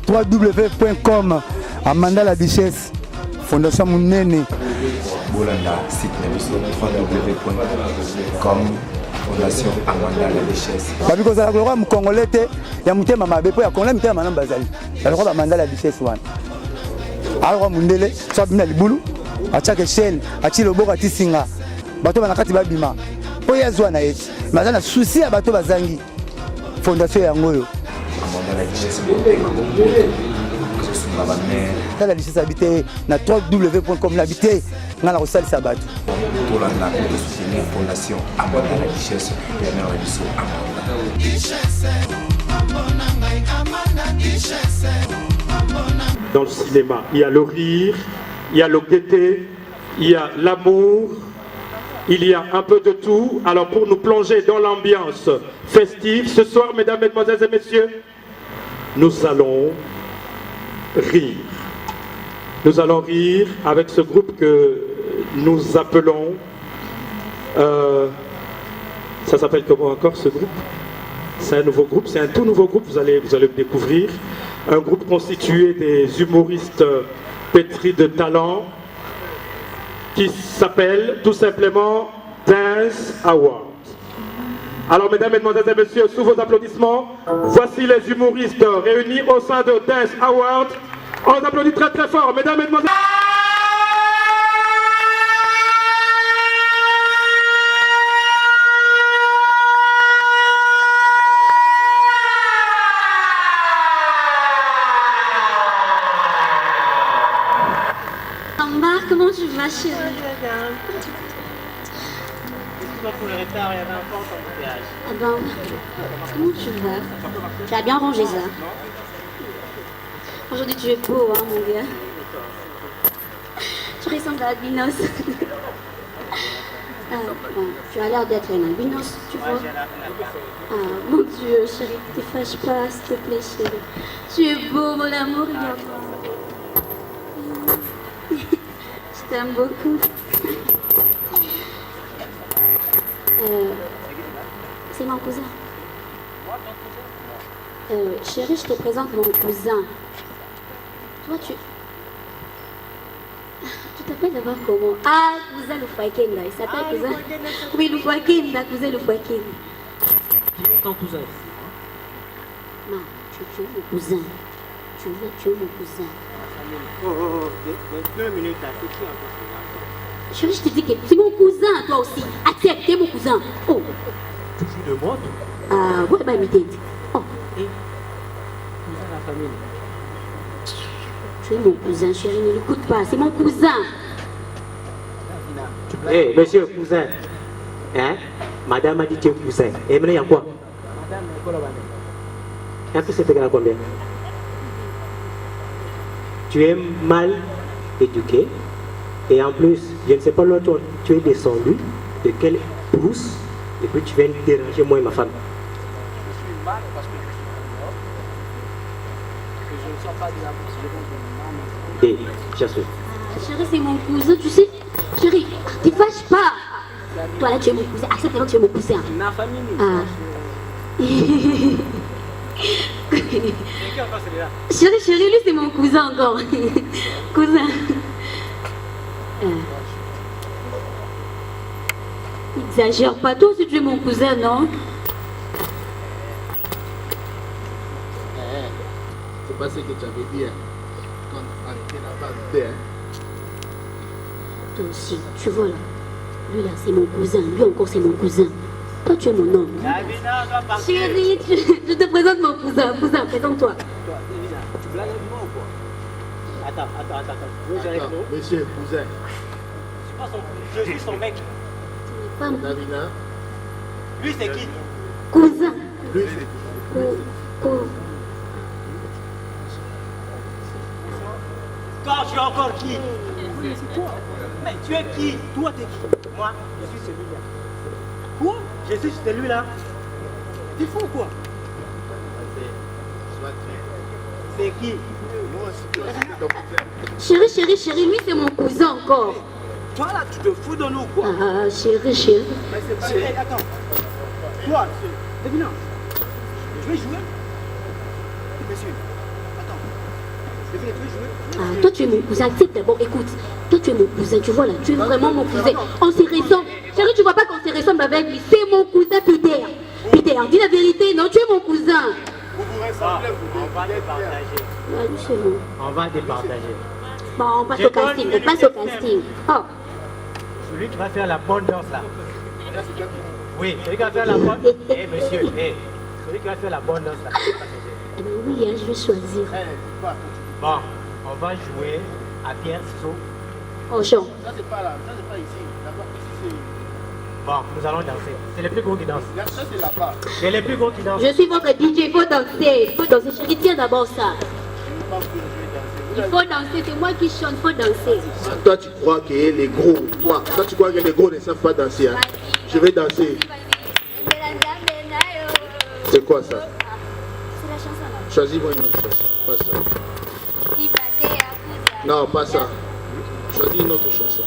www.com Amanda la Duchesse Fondation Munene Bolanda site www.com Fondation Amanda la Duchesse babi kozala kolokwa mukongole te ya mutema mabe po ya kongola mitema mana bazali balokwa Amanda la Duchesse wana alokwa mundele so bina libulu achake chaîne achi loboko atisinga bato banakati babima po yazwa na yeti maza na souci ya bato bazangi fondation yango yo Amanda la Duchesse la Duchesse habité na www.com l'habité na la salle sabat pour la soutenir fondation Amanda la Duchesse et la Duchesse Dans le cinéma, il y a le rire, il y a le gaieté, il y a l'amour, il y a un peu de tout. Alors pour nous plonger dans l'ambiance festive, ce soir, mesdames, mesdemoiselles et messieurs, nous allons rire. Nous allons rire avec ce groupe que nous appelons... ça s'appelle comment encore ce groupe? C'est un nouveau groupe, c'est un tout nouveau groupe, vous allez le découvrir. Un groupe constitué des humoristes pétris de talent qui s'appelle tout simplement Dance Award. Alors mesdames, mesdemoiselles et messieurs, sous vos applaudissements, voici les humoristes réunis au sein de Dance Award. On applaudit très très fort, mesdames, mesdemoiselles. Comment tu vas, chérie? Excuse-moi pour le retard, il y avait un fort embouteillage. Ah ben, comment tu vas? Tu as bien rangé ça. Aujourd'hui, tu es beau, hein, mon gars. Tu ressembles à Albinos. Ah, bon, tu as l'air d'être un albinos, tu vois. Ah, mon Dieu, chérie, ne te fâche pas, s'il te plaît, chérie. Tu es beau, mon amour, regarde-moi. Je t'aime beaucoup. C'est mon cousin. Chérie, je te présente mon cousin. Toi, tu t'appelles d'abord comment? Ah, cousin Lufakenda. Il s'appelle cousin. Oui, Lufakenda, cousin Lufakenda. Qui est ton cousin? Non, tu es mon cousin. Tu es mon cousin. Oh, 2 minutes là, c'est qui encore? Chérie, je te dis que c'est mon cousin, toi aussi. Accepte, t'es mon cousin. Oh. Tu joues de moi, toi? Ah, what about me, date? Oh. Et cousin de la famille. Tu es mon cousin, chérie, ne l'écoute pas. C'est mon cousin. Hé, monsieur cousin. Hein? Madame a dit que tu es cousin. Et maintenant, il y a quoi? Madame, un peu, c'est égal à combien? Tu es mal éduqué. Et en plus, je ne sais pas l'autre, tu es descendu de quelle brousse et puis tu viens déranger moi et ma femme. Je suis mal parce que je suis mort. Et je ne sors pas de la brousse. Et, chasseux. Chérie, c'est mon cousin, tu sais. Chérie, ne fâche pas. Toi là, tu es mon cousin. Accepte-le, tu es mon cousin. Ma famille. Ah. C'est Chérie, lui, c'est mon cousin encore. Cousin. Exagère pas, toi aussi tu es mon cousin, non? C'est pas ce que tu avais dit quand on était là-bas. Toi aussi, tu vois là. Lui là, c'est mon cousin. Lui encore, c'est mon cousin. Toi, tu es mon homme. Chérie, je te présente mon cousin. Cousin, présente-toi. Tu blagues avec moi ou quoi? Attends. Monsieur, cousin. Je suis son mec. Davina. Lui, c'est qui? Cousin. Lui, c'est Toi, tu es encore qui? Mais tu es qui? Toi, t'es qui? Moi, je suis celui-là. Quoi? Je suis celui-là. T'es fou ou quoi? C'est qui? Chérie, chérie, chérie, lui c'est mon cousin encore. Toi là, tu te fous de nous quoi? Ah, chérie, chérie. Mais c'est pas vrai, attends. Toi, Devina, tu veux jouer? Monsieur, attends. Devina, tu veux jouer? Ah, toi tu es mon cousin, accepte d'abord, écoute. Toi tu es mon cousin, tu vois là, tu es vraiment mon cousin. On se ressemble. Chérie, tu vois pas qu'on se ressemble avec lui. C'est mon cousin Peter. Peter, dis la vérité, non, tu es mon cousin. Vous ressemblez, on va départager. Ah, lui, c'est bon. On va départager. Bon, on passe au casting, on passe au casting. Oh. Celui qui va faire la bonne danse là. Oui, celui qui va faire la bonne. Eh monsieur, celui qui va faire la bonne danse là. Eh ben oui, hein, je vais choisir. Bon, on va jouer à pierre, ciseaux. Oh, chant. Ça, c'est pas là. Ça, c'est pas ici. D'abord, ici, Bon, nous allons danser. C'est les plus gros qui dansent. c'est. Ça, c'est là-bas. C'est les plus gros qui dansent. Je suis votre DJ, il faut danser. Il faut danser. Chérie, tiens d'abord ça. Il faut danser, c'est moi qui chante, il faut danser. Toi, tu crois que les gros, toi, tu crois que les gros ne savent pas danser. Hein? Je vais danser. C'est quoi ça? C'est la chanson là. Choisis-moi une autre chanson. Pas ça. Non, pas ça. Choisis une autre chanson.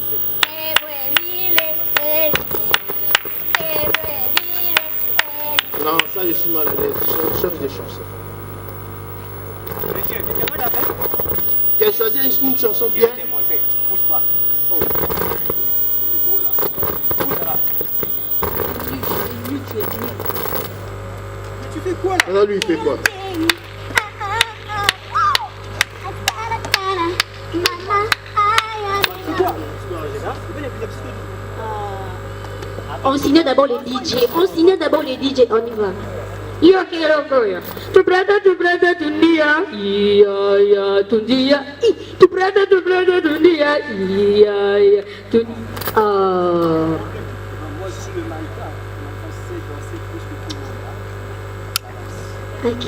Non, ça, je suis mal à l'aise. Je cherche des chansons. Monsieur, laissez-moi danser. Tu as choisi une chanson bien? Pousse-toi. Tu fais quoi là? Alors lui, il fait quoi? On signe d'abord les DJ. On signe d'abord les DJ. On y va. Yo quiero coya. Tu prata tu dia. Ya tu dia. Tu prata tu dia. Ya tu. Ah. Ok.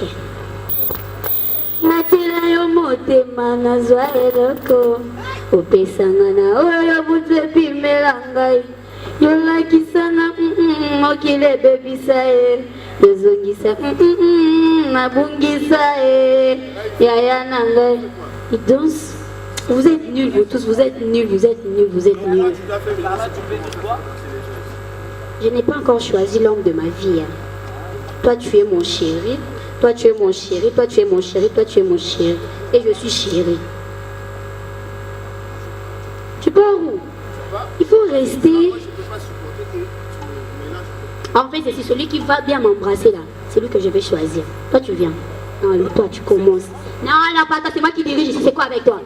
Matila yo motema nazwa eloko. Opesanga na oyo butwe pimela ngai. Yolakisanga mokile bebisa e yozongisa nabungisa e yaya nanga. Il danse. Vous êtes nuls, vous tous, vous êtes nuls, vous êtes nuls, vous êtes nuls. Je n'ai pas encore choisi l'homme de ma vie. Hein. Toi tu es mon chéri, toi tu es mon chéri, toi tu es mon chéri, toi tu es mon chéri. Et je suis chéri. Tu pars où? Il faut rester. En fait, c'est celui qui va bien m'embrasser là. C'est lui que je vais choisir. Toi, tu viens. Non, toi, tu commences. Non, là, pas toi, c'est moi qui dirige ici. C'est quoi avec toi?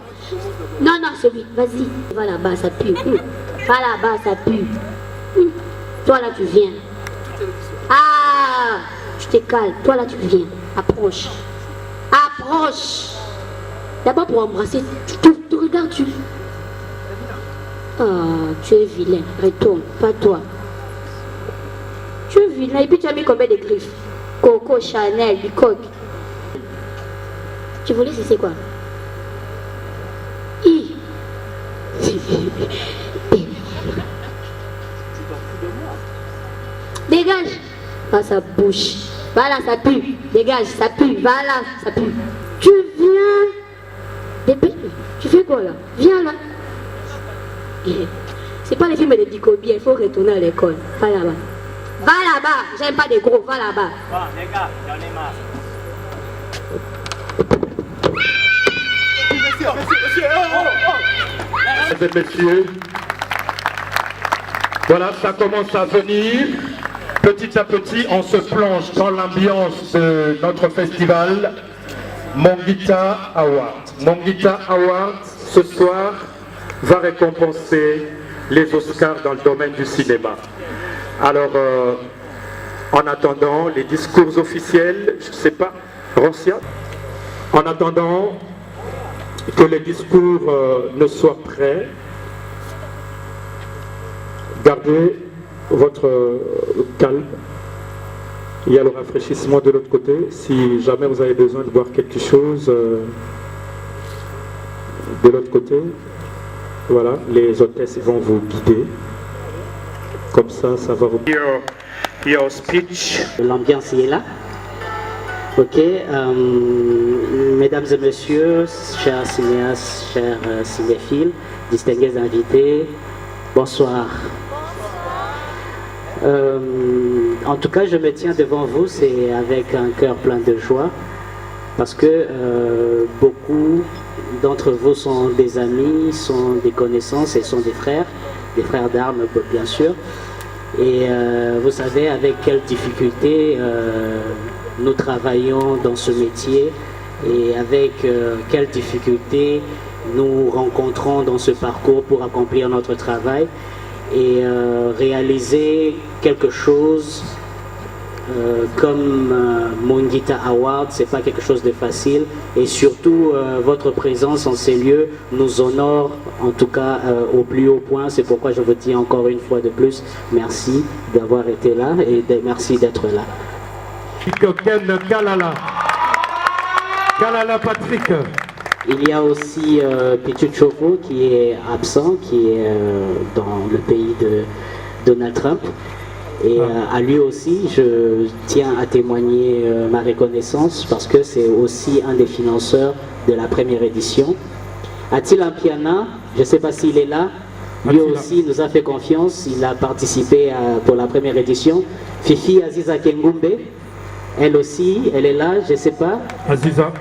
Non, non, celui. Vas-y. Va là-bas, ça pue. Va là-bas, ça pue. Toi, là, tu viens. Ah, tu te calmes. Toi, là, tu viens. Approche. Approche. D'abord, pour embrasser, tu te regardes, tu... Ah, tu es vilain. Retourne, pas toi. Tu es vilain. Et puis tu as mis combien de griffes? Coco, Chanel, Bicoque. Tu voulais c'est quoi? Hi. Dégage. Ah, ça bouche. Voilà, ça pue. Dégage, ça pue. Voilà, ça pue. Tu viens. Tu fais quoi là? Viens là. C'est pas les films de Dicobie, il faut retourner à l'école. Va là-bas. Va là-bas. J'aime pas des gros, va là-bas. Bon, les gars, j'en ai marre. Mesdames et messieurs, voilà, ça commence à venir. Petit à petit, on se plonge dans l'ambiance de notre festival Mongita Award. Mongita Award, ce soir, va récompenser les Oscars dans le domaine du cinéma. Alors, en attendant les discours officiels, je ne sais pas, Rosia, en attendant que les discours ne soient prêts, gardez votre calme. Il y a le rafraîchissement de l'autre côté. Si jamais vous avez besoin de boire quelque chose de l'autre côté, voilà, les hôtesses vont vous guider. Comme ça, ça va vous... Your speech. L'ambiance est là. Ok, mesdames et messieurs, chers cinéastes, chers cinéphiles, distingués invités, bonsoir. En tout cas, je me tiens devant vous, c'est avec un cœur plein de joie, parce que beaucoup d'entre vous sont des amis, sont des connaissances et sont des frères d'armes bien sûr. Et vous savez avec quelles difficultés nous travaillons dans ce métier et avec quelles difficultés nous rencontrons dans ce parcours pour accomplir notre travail et réaliser quelque chose comme Mongita Award, c'est pas quelque chose de facile et surtout votre présence en ces lieux nous honore en tout cas au plus haut point. C'est pourquoi je vous dis encore une fois de plus merci d'avoir été là et merci d'être là. Kalala Patrick. Il y a aussi Pichu Chopo qui est absent, qui est dans le pays de Donald Trump. Et à lui aussi, je tiens à témoigner ma reconnaissance parce que c'est aussi un des financeurs de la première édition. Attila Piana, je ne sais pas s'il est là, lui aussi nous a fait confiance, il a participé pour la première édition. Fifi Aziza Kengumbe, elle aussi, elle est là, je ne sais pas. Aziza.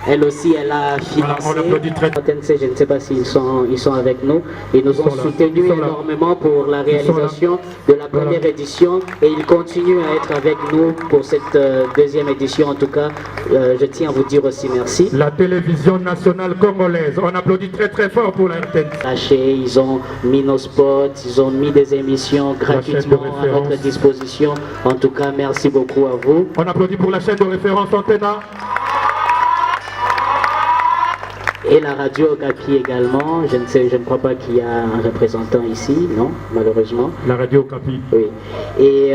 Elle aussi, elle a financé. Voilà, on applaudit très... Je ne sais pas s'ils sont avec nous. Ils nous ont soutenus énormément pour la réalisation de la première édition et ils continuent à être avec nous pour cette deuxième édition. En tout cas, je tiens à vous dire aussi merci. La télévision nationale congolaise, on applaudit très très fort pour la RTNC. Ils ont mis nos spots, ils ont mis des émissions gratuitement à notre disposition. En tout cas, merci beaucoup à vous. On applaudit pour la chaîne de référence Antena. Et la radio Okapi également, je ne crois pas qu'il y a un représentant ici, non, malheureusement. La radio Okapi. Oui. Et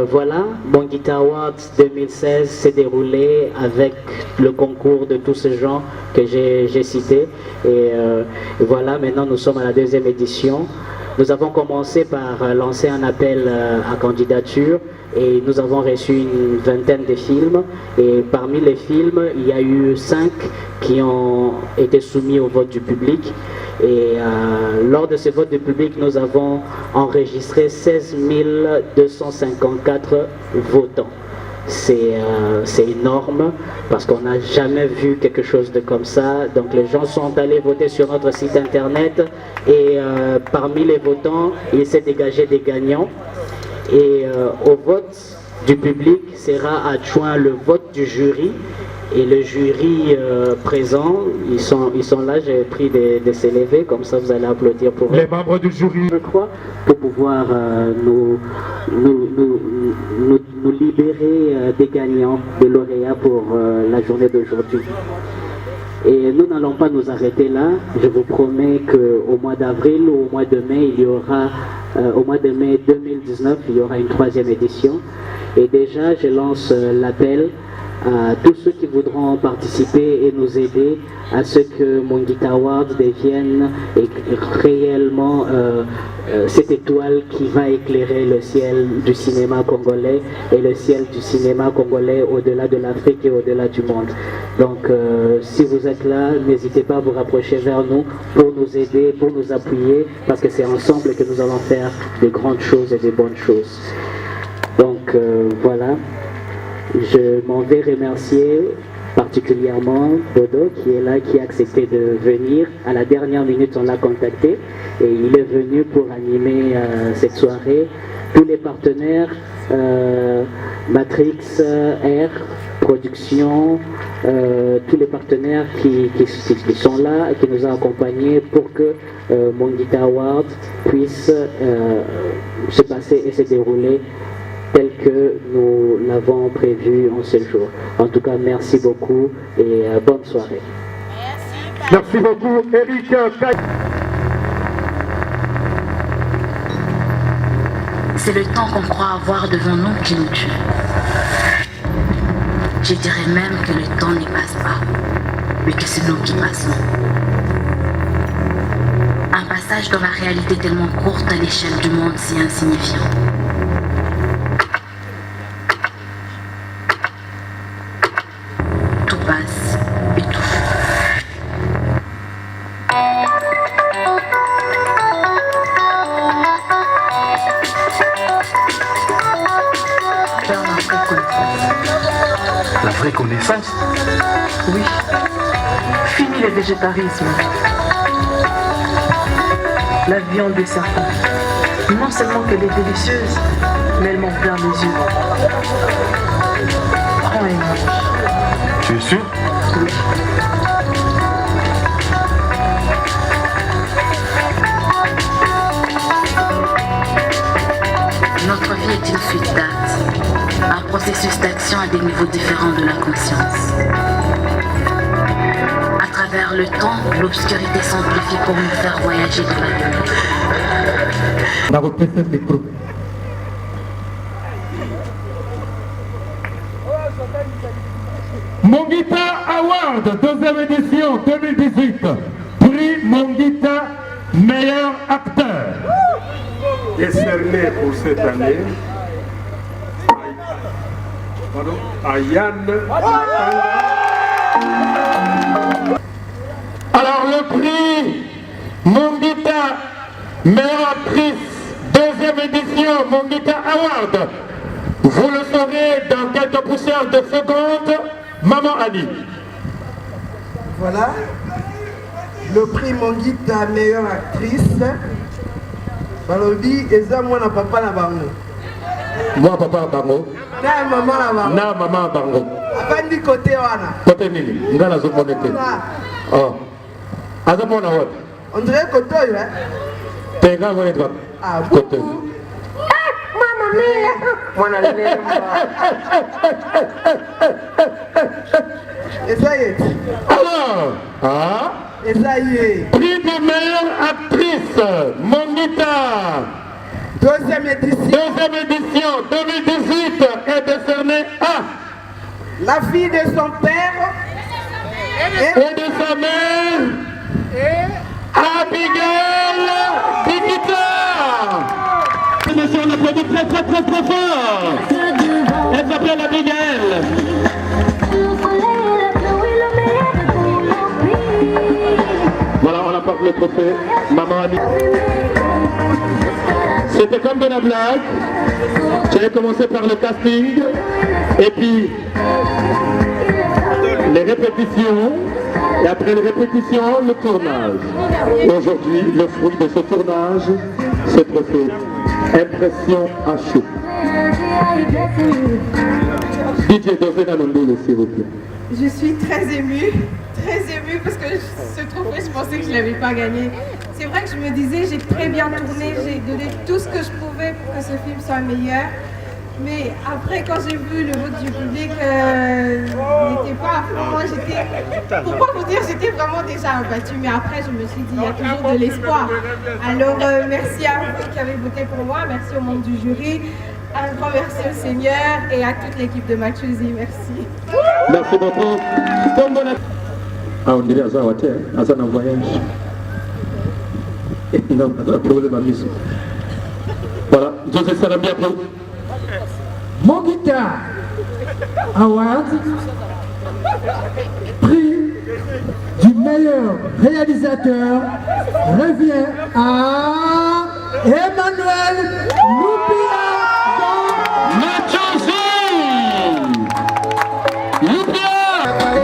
voilà, Mongita Awards 2016 s'est déroulé avec le concours de tous ces gens que j'ai cités. Et voilà, maintenant nous sommes à la deuxième édition. Nous avons commencé par lancer un appel à candidature et nous avons reçu une vingtaine de films et parmi les films, il y a eu 5 qui ont été soumis au vote du public et lors de ce vote du public, nous avons enregistré 16 254 votants. C'est énorme parce qu'on n'a jamais vu quelque chose de comme ça. Donc les gens sont allés voter sur notre site internet et parmi les votants, il s'est dégagé des gagnants. Et au vote du public sera adjoint le vote du jury. Et le jury présent, ils sont là, j'ai pris des s'élever, comme ça vous allez applaudir pour les membres du jury, je crois, pour pouvoir nous libérer des gagnants, des lauréats pour la journée d'aujourd'hui. Et nous n'allons pas nous arrêter là. Je vous promets qu'au mois d'avril ou au mois de mai, il y aura, au mois de mai 2019, il y aura une 3e édition. Et déjà, je lance l'appel à tous ceux qui voudront participer et nous aider à ce que Mongita Awards devienne réellement cette étoile qui va éclairer le ciel du cinéma congolais et le ciel du cinéma congolais au-delà de l'Afrique et au-delà du monde. Donc si vous êtes là, n'hésitez pas à vous rapprocher vers nous pour nous aider, pour nous appuyer, parce que c'est ensemble que nous allons faire des grandes choses et des bonnes choses. Donc voilà. Je m'en vais remercier particulièrement Bodo qui est là, qui a accepté de venir. À la dernière minute, on l'a contacté et il est venu pour animer cette soirée. Tous les partenaires, Matrix, R, Production, tous les partenaires qui sont là et qui nous ont accompagnés pour que Mongita Awards puisse se passer et se dérouler tel que nous l'avons prévu en ce jour. En tout cas, merci beaucoup et bonne soirée. Merci beaucoup, Eric. C'est le temps qu'on croit avoir devant nous qui nous tue. Je dirais même que le temps n'y passe pas, mais que c'est nous qui passons. Un passage dans la réalité tellement courte à l'échelle du monde si insignifiant. passe étouffe. La vraie connaissance? Oui. Fini le végétarisme. La viande des serpents. Non seulement qu'elle est délicieuse, mais elle m'envers les yeux. Prends et mange. Tu es sûr? Oui. Notre vie est une suite d'actes, un processus d'action à des niveaux différents de la conscience. À travers le temps, l'obscurité s'amplifie pour nous faire voyager dans la lumière. Mongita Award, deuxième édition 2018. Prix Mongita, meilleur acteur. Décerné pour cette année à Yann. Alors le prix Mongita, meilleure actrice, deuxième édition Mongita Award. Vous le saurez dans quelques poussières de secondes. Maman Ali. Voilà. Le prix Mongita, meilleure actrice. Balobi, eza mwana papa na bango. Moi papa na bango. Na maman na bango. Na maman na bango. Afandi côté wana. Côté nini? Nga na zomone te. Oh. Aza mona wat. On dirait côté hein. Tenga ngone twa. Ah, côté. Maman mia. Mwana lele. Essaye. Alors, ah? Essaye. Prix de meilleure actrice, Mongita. Deuxième édition. Deuxième édition 2018 est décernée à la fille de son père et de sa mère, Abigail Tikita. Monsieur, on applaudit très très très très fort. Elle s'appelle Abigail. Voilà, on apporte le trophée. Maman a dit. C'était comme de la blague. J'avais commencé par le casting. Et puis, les répétitions. Et après les répétitions, le tournage. Aujourd'hui, le fruit de ce tournage, ce trophée. Impression à chaud. DJ Dovena Nondolo, s'il vous plaît. Je suis très émue parce que ce trophée, je pensais que je ne l'avais pas gagné. C'est vrai que je me disais, j'ai très bien tourné, j'ai donné tout ce que je pouvais pour que ce film soit meilleur. Mais après, quand j'ai vu le vote du public n'était pas franc, pour pas vous dire, j'étais vraiment déjà abattue. Mais après, je me suis dit, il y a toujours de l'espoir. Alors, merci à vous qui avez voté pour moi, merci au monde du jury. Un grand merci au Seigneur et à toute l'équipe de Machozi. Merci. Merci beaucoup. Ah, on dirait à ça, à ça, un voyage. Non, un problème à mission. Voilà, José Salamia pour Mongita Award, prix du meilleur réalisateur revient à Emmanuel Loupia dans Machozi. Loupia,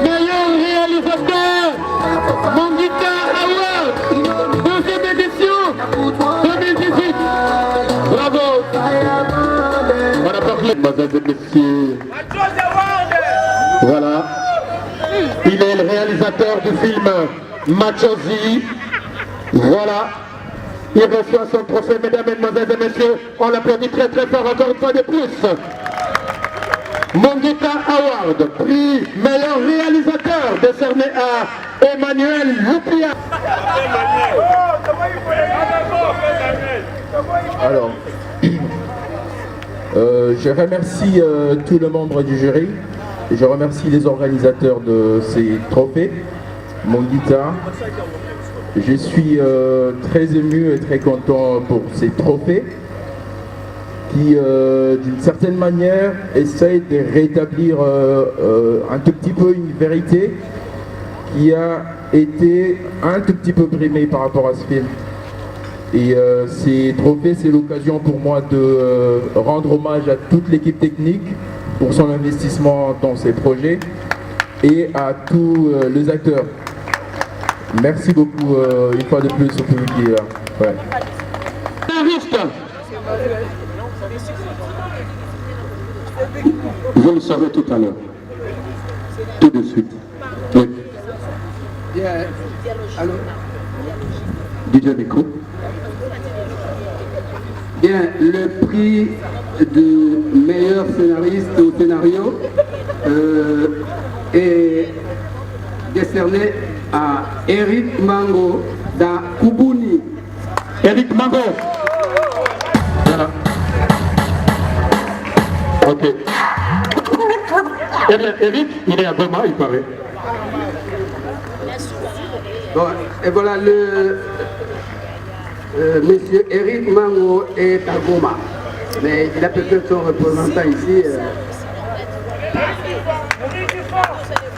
meilleur réalisateur, Mongita Award, deuxième édition 2018. Bravo. On a parlé, mesdames et messieurs. Voilà. Il est le réalisateur du film Machozi. Voilà. Il reçoit son trophée, mesdames, mesdemoiselles et messieurs. On l'applaudit très très fort encore une fois de plus. Mongita Award, prix meilleur réalisateur décerné à Emmanuel Loupia. Alors, je remercie tous les membres du jury. Je remercie les organisateurs de ces trophées, Mongita. Je suis très ému et très content pour ces trophées qui, d'une certaine manière, essaye de rétablir un tout petit peu une vérité qui a été un tout petit peu brimée par rapport à ce film. Et ces trophées, c'est l'occasion pour moi de rendre hommage à toute l'équipe technique pour son investissement dans ces projets et à tous les acteurs. Merci beaucoup une fois de plus au public qui est là. Ouais. Je le savais tout à l'heure. Tout de suite. Oui. Bien. Allô? DJ Micro. Bien, le prix du meilleur scénariste au scénario est décerné à Eric Mango dans Kubuni. Eric Mango. Voilà. Ok. Eh bien, Eric, il est à Goma, il paraît. Bon, et voilà monsieur Eric Mango est à Goma. Mais il a peut-être son représentant ici.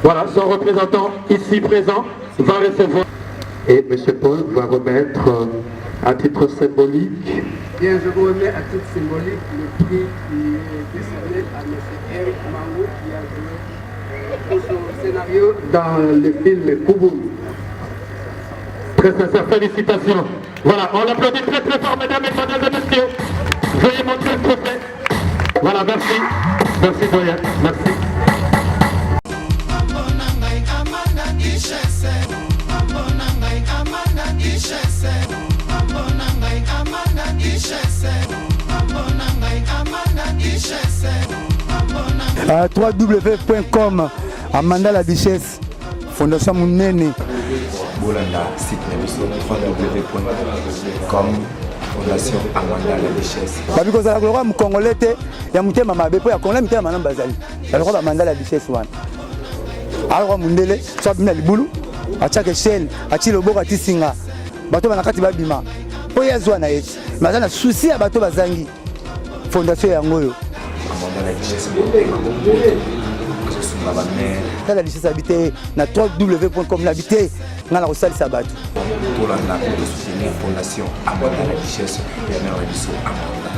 Voilà, son représentant ici présent va recevoir. Et M. Paul va remettre à titre symbolique. Bien, je vous remets à titre symbolique le prix qui est décerné à M. Eric Mango qui a joué son scénario dans le film Kubuni. Très sincères félicitations. Voilà, on l'applaudit très très fort, mesdames et messieurs. Veuillez montrer le trophée. Voilà, merci. Merci, doyen. Merci. www.com Amanda la Duchesse Fondation Munene bolanda site na biso www.com Fondation Amanda la Duchesse babi kozala kolokwa mukongole te ya mutema mabe po ya kongola mitema manamba bazali balokwa Amanda la Duchesse wana alokwa mundele so abimina libulu atiaka eshele ati loboko ati singa bato bana kati babima po yazwa na yeti maza na susi ya bato bazangi fondation yango oyo Amanda la Duchesse la Duchesse habité na www.com l'habité na la kosalisa bato pour la soutenir Fondation Amanda la Duchesse ya mère la biso Amanda